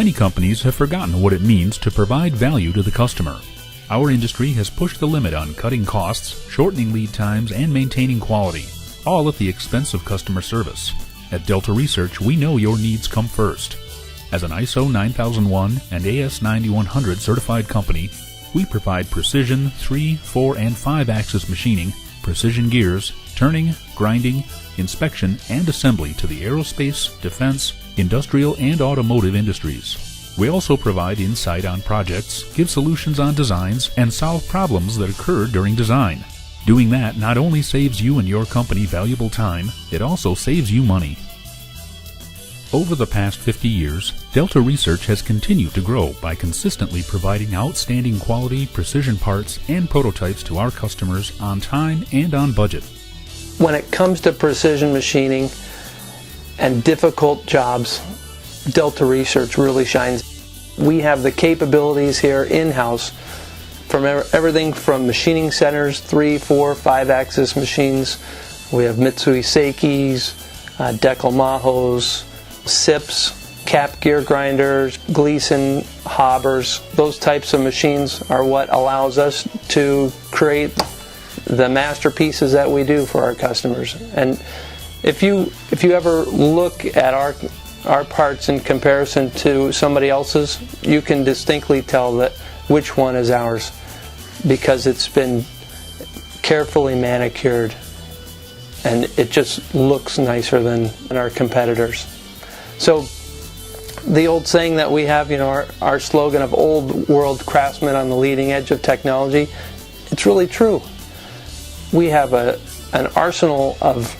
Many companies have forgotten what it means to provide value to the customer. Our industry has pushed the limit on cutting costs, shortening lead times, and maintaining quality, all at the expense of customer service. At Delta Research, we know your needs come first. As an ISO 9001 and AS 9100 certified company, we provide precision 3, 4, and 5-axis machining, precision gears, turning, grinding, inspection, and assembly to the aerospace, defense, industrial, and automotive industries. We also provide insight on projects, give solutions on designs, and solve problems that occur during design. Doing that not only saves you and your company valuable time, it also saves you money. Over the past 50 years, Delta Research has continued to grow by consistently providing outstanding quality, precision parts, and prototypes to our customers on time and on budget. When it comes to precision machining and difficult jobs, Delta Research really shines. We have the capabilities here in-house from everything from machining centers, 3, 4, 5-axis machines. We have Mitsui Seikis, Deckel Mahos, SIPs, cap gear grinders, Gleason hobbers. Those types of machines are what allows us to create the masterpieces that we do for our customers. And if you ever look at our parts in comparison to somebody else's, you can distinctly tell that which one is ours, because it's been carefully manicured and it just looks nicer than our competitors. So the old saying that we have, our slogan of old world craftsmen on the leading edge of technology, it's really true. We have an arsenal of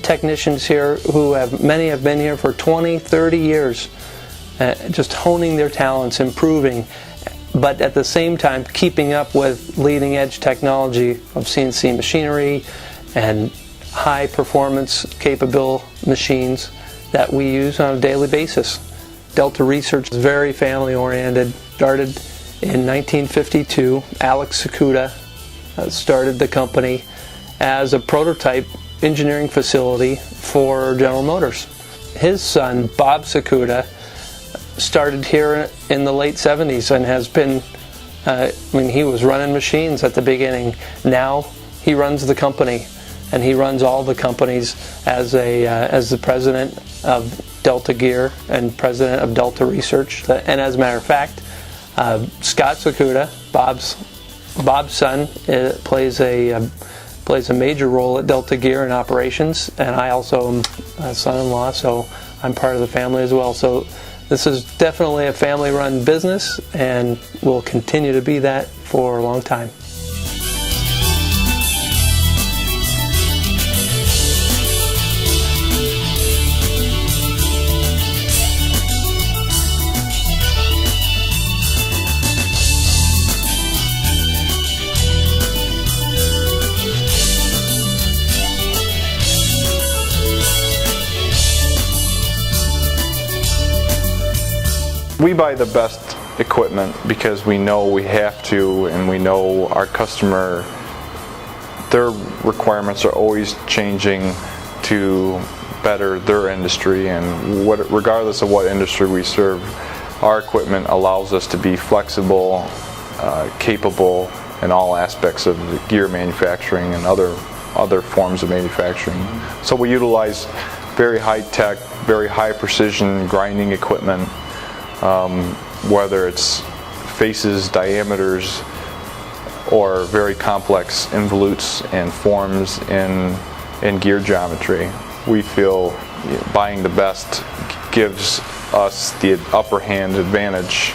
technicians here who many have been here for 20, 30 years, just honing their talents, improving, but at the same time keeping up with leading edge technology of CNC machinery and high performance capable machines that we use on a daily basis. Delta Research is very family oriented. Started in 1952. Alex Sakuda started the company as a prototype engineering facility for General Motors. His son, Bob Sakuda, started here in the late 70s and has been, he was running machines at the beginning. Now he runs the company, and he runs all the companies as the president of Delta Gear and president of Delta Research. And as a matter of fact, Scott Sakuda, Bob's son, plays a major role at Delta Gear in operations, and I also am a son-in-law, so I'm part of the family as well. So this is definitely a family-run business, and will continue to be that for a long time. We buy the best equipment because we know we have to, and we know our customer, their requirements are always changing to better their industry, and regardless of what industry we serve, our equipment allows us to be flexible, capable in all aspects of the gear manufacturing and other forms of manufacturing. So we utilize very high tech, very high precision grinding equipment, whether it's faces, diameters, or very complex involutes and forms in gear geometry. We feel buying the best gives us the upper hand advantage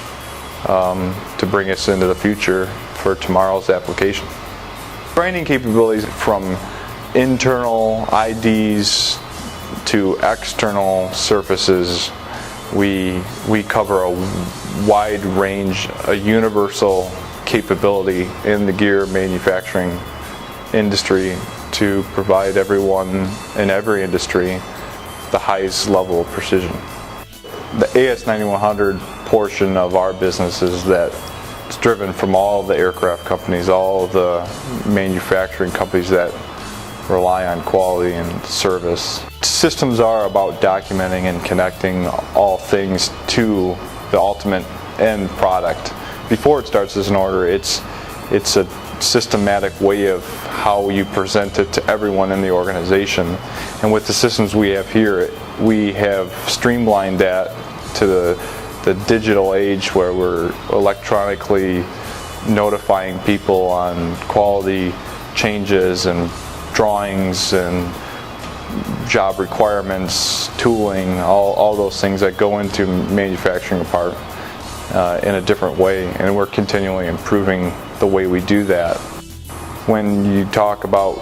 to bring us into the future for tomorrow's application. Grinding capabilities from internal IDs to external surfaces, we cover a wide range, a universal capability in the gear manufacturing industry to provide everyone in every industry the highest level of precision. The AS9100 portion of our business is that it's driven from all of the aircraft companies, all of the manufacturing companies that rely on quality and service. Systems are about documenting and connecting all things to the ultimate end product. Before it starts as an order, it's a systematic way of how you present it to everyone in the organization. And with the systems we have here, we have streamlined that to the digital age where we're electronically notifying people on quality changes and drawings and job requirements, tooling, all those things that go into manufacturing a part in a different way, and we're continually improving the way we do that. When you talk about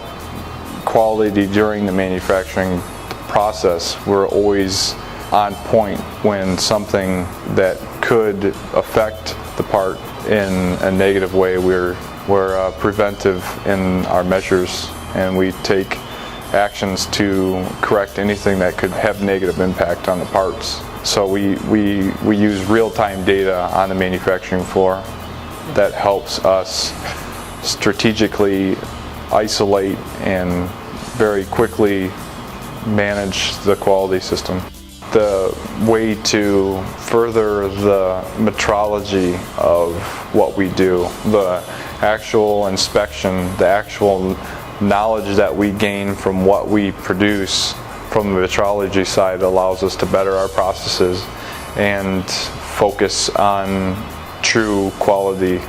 quality during the manufacturing process, we're always on point when something that could affect the part in a negative way. We're preventive in our measures, and we take actions to correct anything that could have negative impact on the parts. So we use real-time data on the manufacturing floor that helps us strategically isolate and very quickly manage the quality system. The way to further the metrology of what we do, the actual inspection, the actual knowledge that we gain from what we produce from the metrology side allows us to better our processes and focus on true quality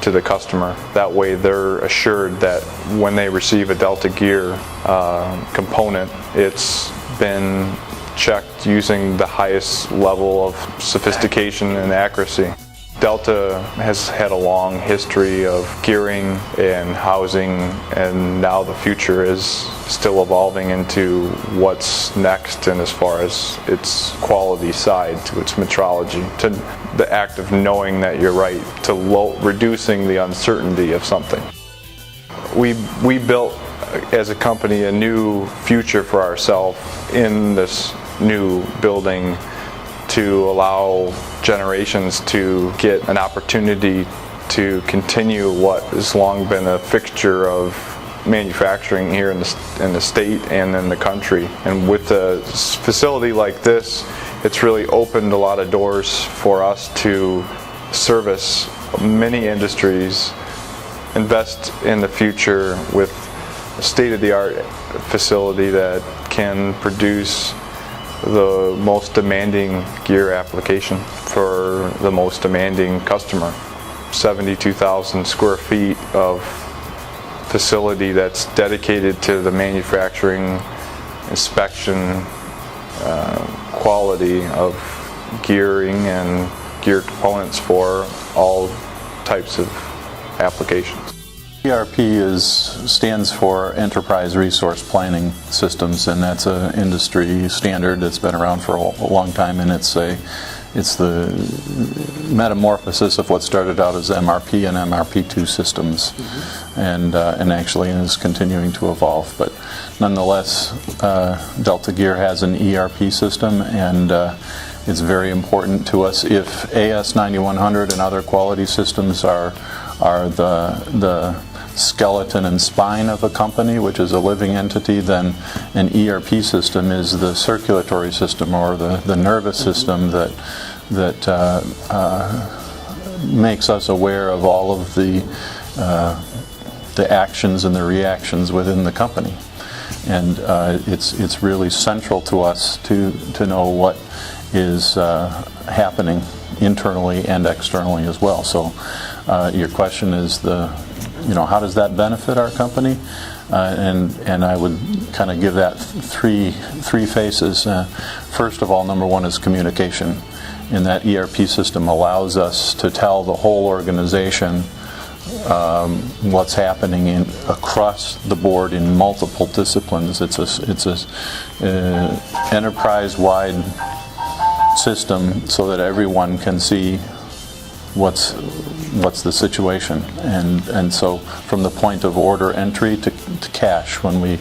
to the customer. That way they're assured that when they receive a Delta gear component, it's been checked using the highest level of sophistication and accuracy. Delta has had a long history of gearing and housing, and now the future is still evolving into what's next, and as far as its quality side to its metrology, to the act of knowing that you're right, to reducing the uncertainty of something. We built as a company a new future for ourselves in this new building to allow generations to get an opportunity to continue what has long been a fixture of manufacturing here in the state and in the country. And with a facility like this, it's really opened a lot of doors for us to service many industries, invest in the future with a state-of-the-art facility that can produce the most demanding gear application for the most demanding customer. 72,000 square feet of facility that's dedicated to the manufacturing, inspection, quality of gearing and gear components for all types of applications. ERP stands for Enterprise Resource Planning Systems, and that's an industry standard that's been around for a long time, and it's the metamorphosis of what started out as MRP and MRP2 systems, and actually is continuing to evolve. But nonetheless, Delta Gear has an ERP system, and it's very important to us. If AS9100 and other quality systems are the skeleton and spine of a company, which is a living entity, then an ERP system is the circulatory system or the nervous system that makes us aware of all of the actions and the reactions within the company. And it's really central to us to know what is happening internally and externally as well. So your question is how does that benefit our company? And I would kind of give that three phases. First of all, number one is communication. And that ERP system allows us to tell the whole organization what's happening across the board in multiple disciplines. It's a enterprise-wide system so that everyone can see what's the situation, and so from the point of order entry to cash, when we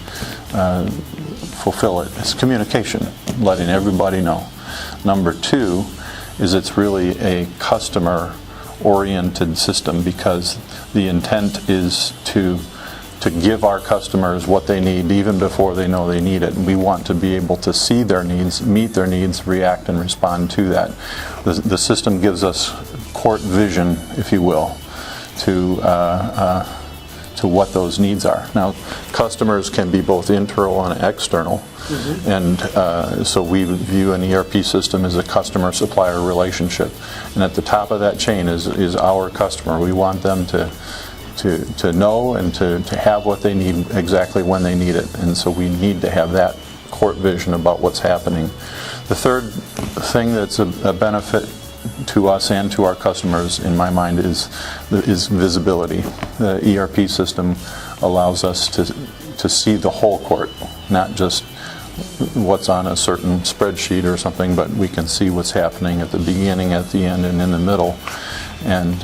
fulfill it, it's communication, letting everybody know. Number two is it's really a customer oriented system, because the intent is to give our customers what they need even before they know they need it. And we want to be able to see their needs, meet their needs, react and respond to that. The system gives us court vision, if you will, to what those needs are. Now, customers can be both internal and external, and so we view an ERP system as a customer-supplier relationship. And at the top of that chain is our customer. We want them to know and to have what they need exactly when they need it. And so we need to have that court vision about what's happening. The third thing that's a benefit to us and to our customers, in my mind, is visibility. The ERP system allows us to see the whole court, not just what's on a certain spreadsheet or something, but we can see what's happening at the beginning, at the end, and in the middle. And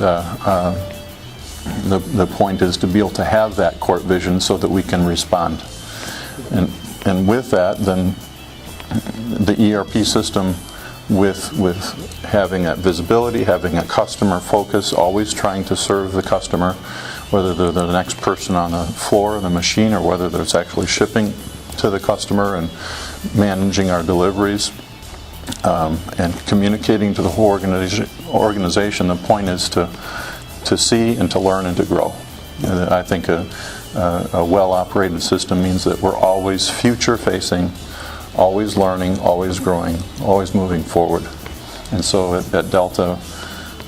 the point is to be able to have that court vision so that we can respond. And with that, then the ERP system, with having that visibility, having a customer focus, always trying to serve the customer, whether they're the next person on the floor of the machine or whether there's actually shipping to the customer and managing our deliveries, and communicating to the whole organization. The point is to see and to learn and to grow. I think a well-operated system means that we're always future-facing, always learning, always growing, always moving forward. And so at Delta,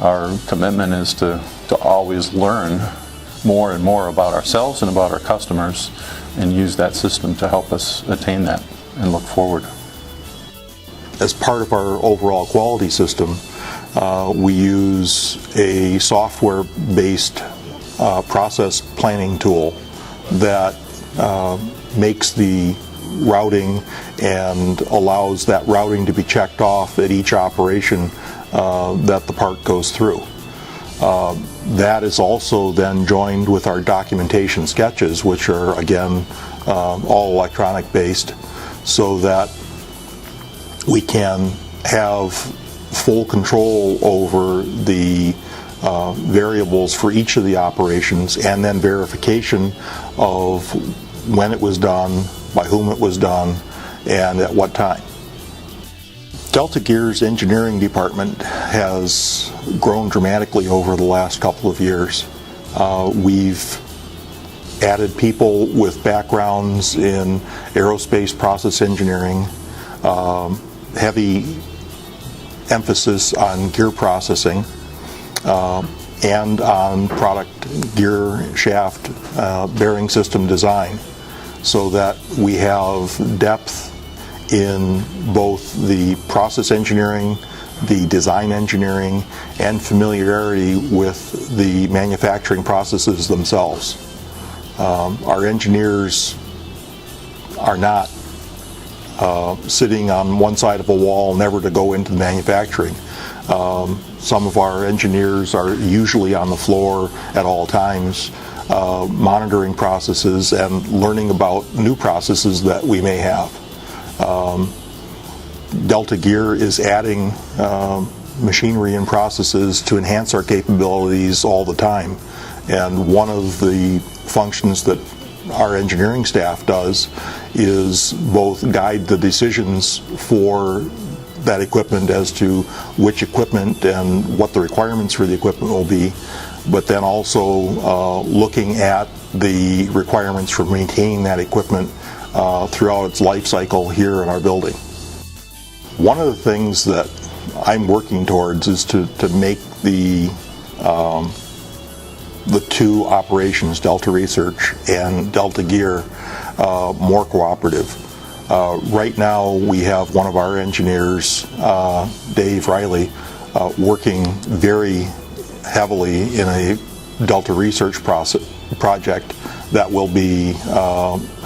our commitment is to always learn more and more about ourselves and about our customers and use that system to help us attain that and look forward. As part of our overall quality system, we use a software-based process planning tool that makes the routing and allows that routing to be checked off at each operation that the part goes through. That is also then joined with our documentation sketches, which are again all electronic based, so that we can have full control over the variables for each of the operations, and then verification of when it was done, by whom it was done, and at what time. Delta Gear's engineering department has grown dramatically over the last couple of years. We've added people with backgrounds in aerospace process engineering, heavy emphasis on gear processing, and on product gear shaft bearing system design, so that we have depth in both the process engineering, the design engineering, and familiarity with the manufacturing processes themselves. Our engineers are not sitting on one side of a wall never to go into the manufacturing. Some of our engineers are usually on the floor at all times, monitoring processes and learning about new processes that we may have. Delta Gear is adding machinery and processes to enhance our capabilities all the time, and one of the functions that our engineering staff does is both guide the decisions for that equipment as to which equipment and what the requirements for the equipment will be, but then also looking at the requirements for maintaining that equipment throughout its life cycle here in our building. One of the things that I'm working towards is to make the two operations, Delta Research and Delta Gear, more cooperative. Right now we have one of our engineers, Dave Riley, working very heavily in a Delta Research project that will be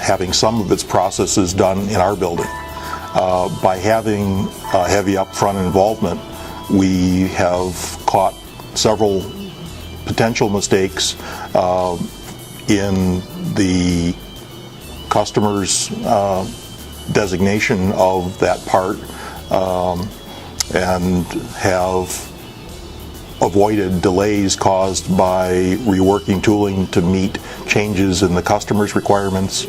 having some of its processes done in our building. By having heavy upfront involvement, we have caught several potential mistakes in the customer's designation of that part, and have avoided delays caused by reworking tooling to meet changes in the customer's requirements.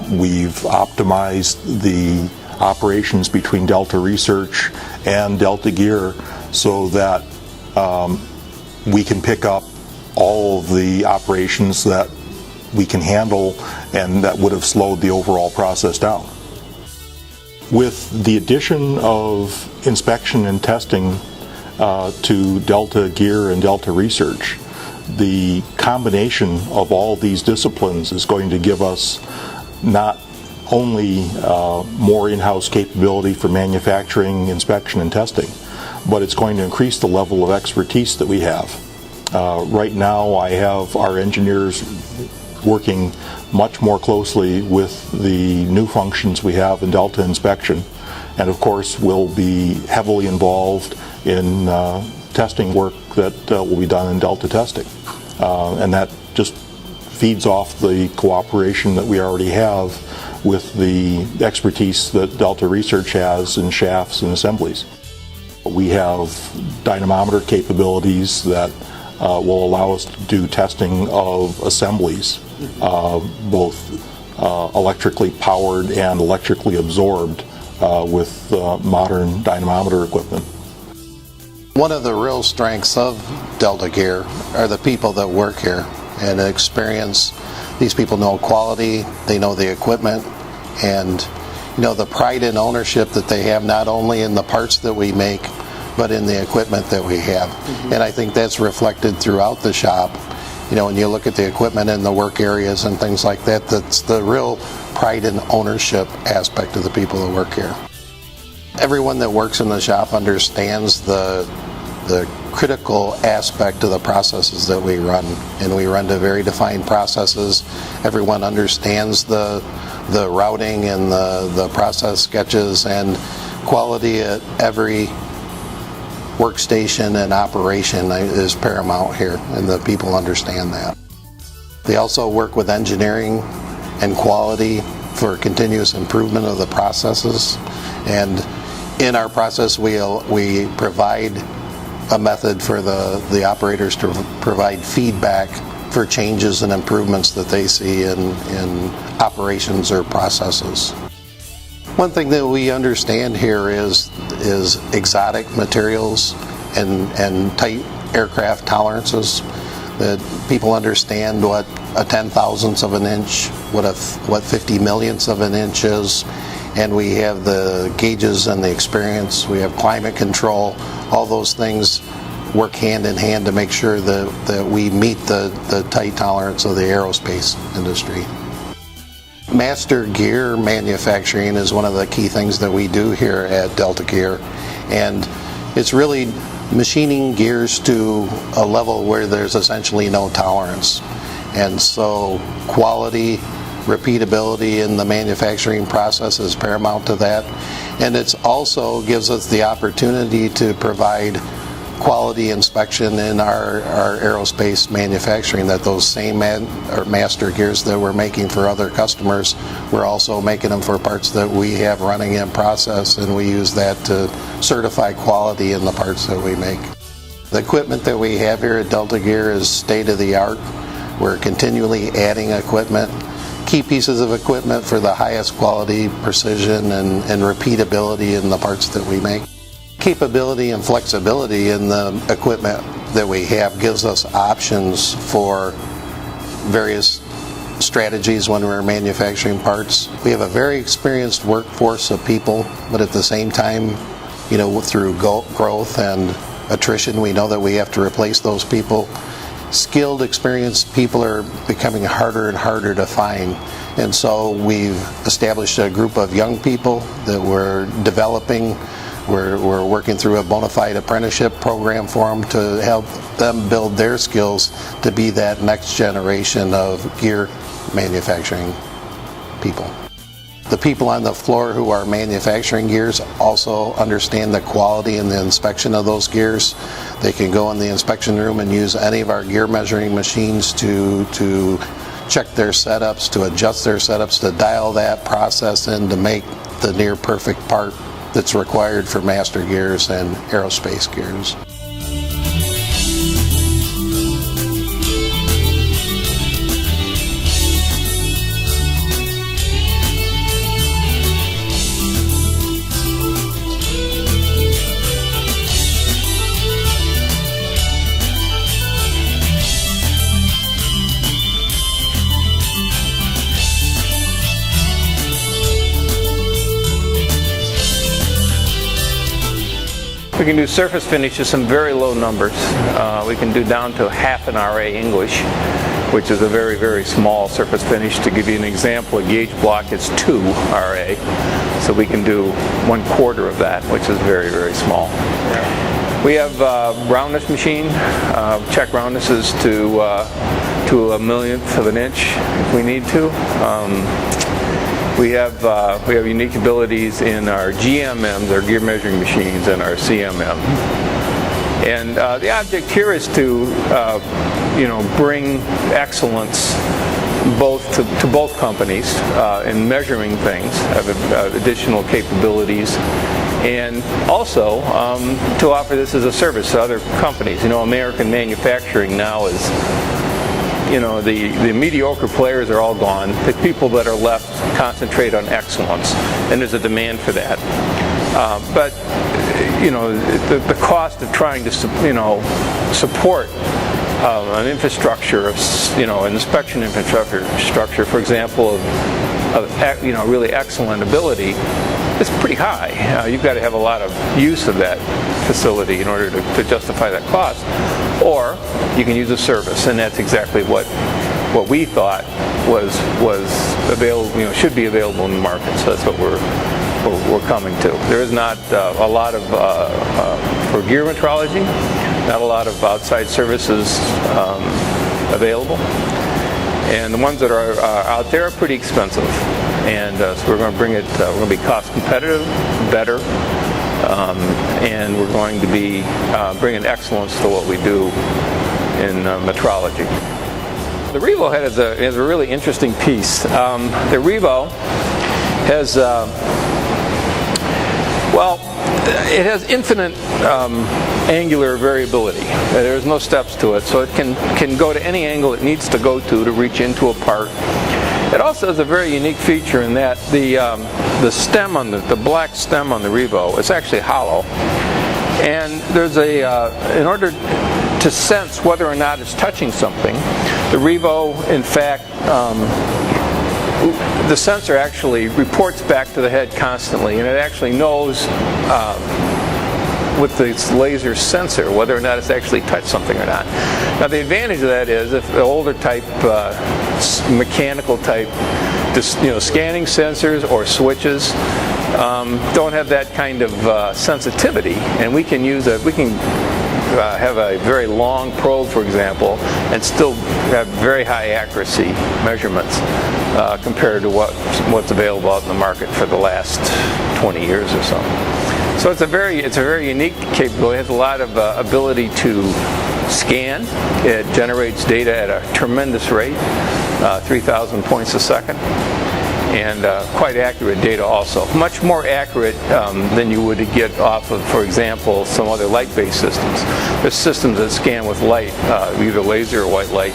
We've optimized the operations between Delta Research and Delta Gear so that we can pick up all of the operations that we can handle and that would have slowed the overall process down. With the addition of inspection and testing to Delta Gear and Delta Research, the combination of all these disciplines is going to give us not only more in-house capability for manufacturing, inspection, and testing, but it's going to increase the level of expertise that we have. Right now, I have our engineers working much more closely with the new functions we have in Delta Inspection, and of course we'll be heavily involved in testing work that will be done in Delta Testing, and that just feeds off the cooperation that we already have with the expertise that Delta Research has in shafts and assemblies. We have dynamometer capabilities that will allow us to do testing of assemblies, both electrically powered and electrically absorbed with modern dynamometer equipment. One of the real strengths of Delta Gear are the people that work here and experience. These people know quality, they know the equipment, and the pride and ownership that they have not only in the parts that we make, but in the equipment that we have. And I think that's reflected throughout the shop. When you look at the equipment in the work areas and things like that, that's the real pride and ownership aspect of the people that work here. Everyone that works in the shop understands the critical aspect of the processes that we run, and we run to very defined processes. Everyone understands the routing and the process sketches, and quality at every workstation and operation is paramount here, and the people understand that. They also work with engineering and quality for continuous improvement of the processes, and in our process we provide a method for the operators to provide feedback for changes and improvements that they see in operations or processes. One thing that we understand here is exotic materials and tight aircraft tolerances. That people understand what a 10,000th of an inch, what 50 millionths of an inch is, and we have the gauges and the experience. We have climate control. All those things work hand in hand to make sure that we meet the tight tolerance of the aerospace industry. Master gear manufacturing is one of the key things that we do here at Delta Gear, and it's really machining gears to a level where there's essentially no tolerance. And so quality, repeatability in the manufacturing process is paramount to that, and it also gives us the opportunity to provide quality inspection in our aerospace manufacturing, that those same master gears that we're making for other customers, we're also making them for parts that we have running in process, and we use that to certify quality in the parts that we make. The equipment that we have here at Delta Gear is state-of-the-art. We're continually adding equipment, key pieces of equipment for the highest quality, precision, and repeatability in the parts that we make. Capability and flexibility in the equipment that we have gives us options for various strategies when we're manufacturing parts. We have a very experienced workforce of people, but at the same time, through growth and attrition, we know that we have to replace those people. Skilled, experienced people are becoming harder and harder to find, and so we've established a group of young people that we're developing. We're working through a bona fide apprenticeship program for them to help them build their skills to be that next generation of gear manufacturing people. The people on the floor who are manufacturing gears also understand the quality and the inspection of those gears. They can go in the inspection room and use any of our gear measuring machines to check their setups, to adjust their setups, to dial that process in to make the near perfect part that's required for master gears and aerospace gears. We can do surface finish to some very low numbers. We can do down to half an RA English, which is a very, very small surface finish. To give you an example, a gauge block is 2 RA, so we can do 1/4 of that, which is very, very small. We have roundness machine. Check roundnesses to a millionth of an inch if we need to. We have unique abilities in our GMMs, our gear measuring machines, and our CMM. And the object here is to bring excellence to both companies in measuring things, have additional capabilities, and also to offer this as a service to other companies. American manufacturing now is, the mediocre players are all gone. The people that are left concentrate on excellence, and there's a demand for that. But the cost of trying to support an infrastructure of an inspection infrastructure, for example, of really excellent ability, is pretty high. You've got to have a lot of use of that facility in order to justify that cost. Or you can use a service, and that's exactly what we thought was available, should be available in the market. So that's what we're coming to. There is not a lot of for gear metrology, not a lot of outside services available, and the ones that are out there are pretty expensive. And so we're going to bring it. We're going to be cost competitive, better, and we're going to be bringing excellence to what we do in metrology. The Revo head is a really interesting piece. The Revo has it has infinite angular variability. There's no steps to it, so it can go to any angle it needs to go to reach into a part. It also has a very unique feature in that the stem on the black stem on the Revo is actually hollow, and there's in order to sense whether or not it's touching something, the Revo, in fact, the sensor actually reports back to the head constantly, and it actually knows with this laser sensor whether or not it's actually touched something or not. Now the advantage of that is if the older type, mechanical type, scanning sensors or switches don't have that kind of sensitivity, and we can have a very long probe, for example, and still have very high accuracy measurements compared to what's available out in the market for the last 20 years or so. So it's a very unique capability. It has a lot of ability to scan. It generates data at a tremendous rate, 3,000 points a second. And quite accurate data also. Much more accurate than you would get off of, for example, some other light-based systems. There's systems that scan with light, either laser or white light.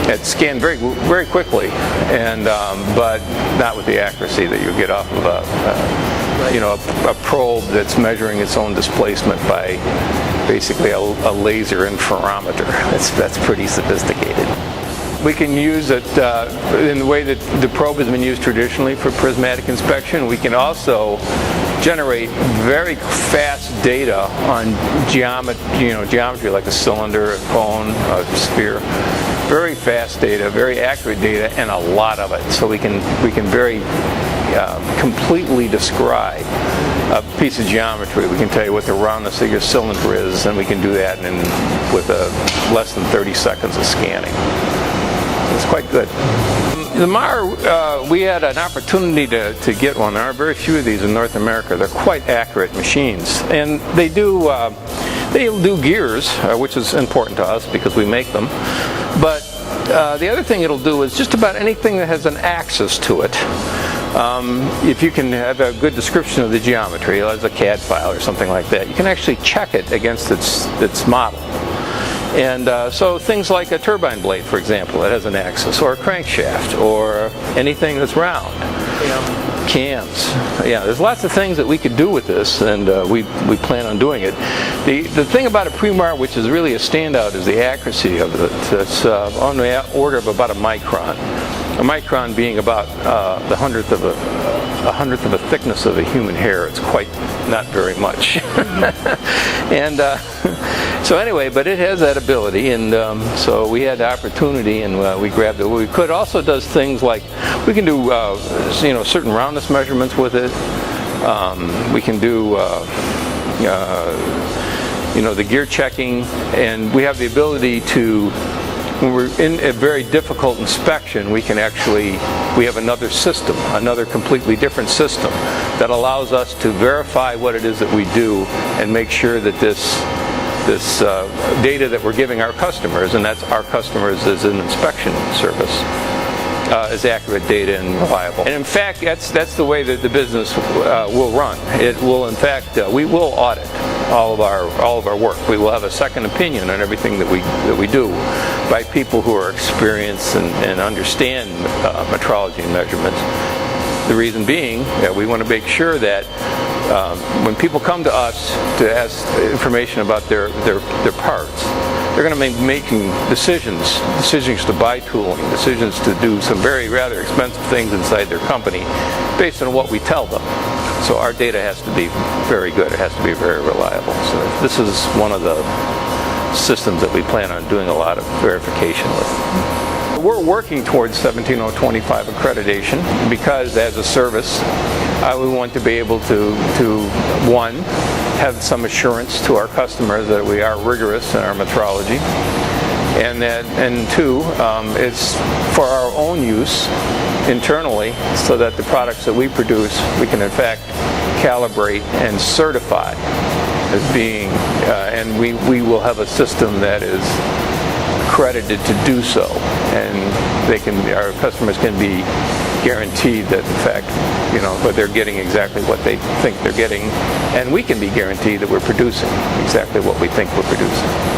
It scans very, very quickly, and but not with the accuracy that you get off of a probe that's measuring its own displacement by basically a laser interferometer. That's pretty sophisticated. We can use it in the way that the probe has been used traditionally for prismatic inspection. We can also generate very fast data on geometry like a cylinder, a cone, a sphere. Very fast data, very accurate data, and a lot of it. So we can very completely describe a piece of geometry. We can tell you what the roundness of your cylinder is, and we can do that with less than 30 seconds of scanning. It's quite good. The Maurer, we had an opportunity to get one. There are very few of these in North America. They're quite accurate machines, and they do gears, which is important to us because we make them. But the other thing it'll do is just about anything that has an axis to it. If you can have a good description of the geometry, as a CAD file or something like that, you can actually check it against its model. And so things like a turbine blade, for example, that has an axis, or a crankshaft, or anything that's round. Cams. Yeah, there's lots of things that we could do with this, and we plan on doing it. The thing about a Pre-Mar, which is really a standout, is the accuracy of it. It's on the order of about a micron. A micron being about a hundredth of a thickness of a human hair. It's quite not very much. And so anyway, but it has that ability, and so we had the opportunity, and we grabbed it. We could also does things like we can do certain roundness measurements with it. We can do the gear checking, and we have the ability to, when we're in a very difficult inspection, we have another system, another completely different system that allows us to verify what it is that we do and make sure that this data that we're giving our customers, and that's our customers as an inspection service, is accurate data and reliable. And in fact, that's the way that the business will run. It will, in fact, we will audit all of our work. We will have a second opinion on everything that we do by people who are experienced and understand metrology and measurements. The reason being that we want to make sure that when people come to us to ask information about their parts, they're going to be making decisions to buy tooling, decisions to do some rather expensive things inside their company based on what we tell them. So our data has to be very good. It has to be very reliable. So this is one of the systems that we plan on doing a lot of verification with. We're working towards 17025 accreditation because as a service, we want to be able to one, have some assurance to our customers that we are rigorous in our metrology, and two, it's for our own use internally, so that the products that we produce, we can in fact calibrate and certify as being, and we will have a system that is accredited to do so, and our customers can be guaranteed that in fact, but they're getting exactly what they think they're getting, and we can be guaranteed that we're producing exactly what we think we're producing.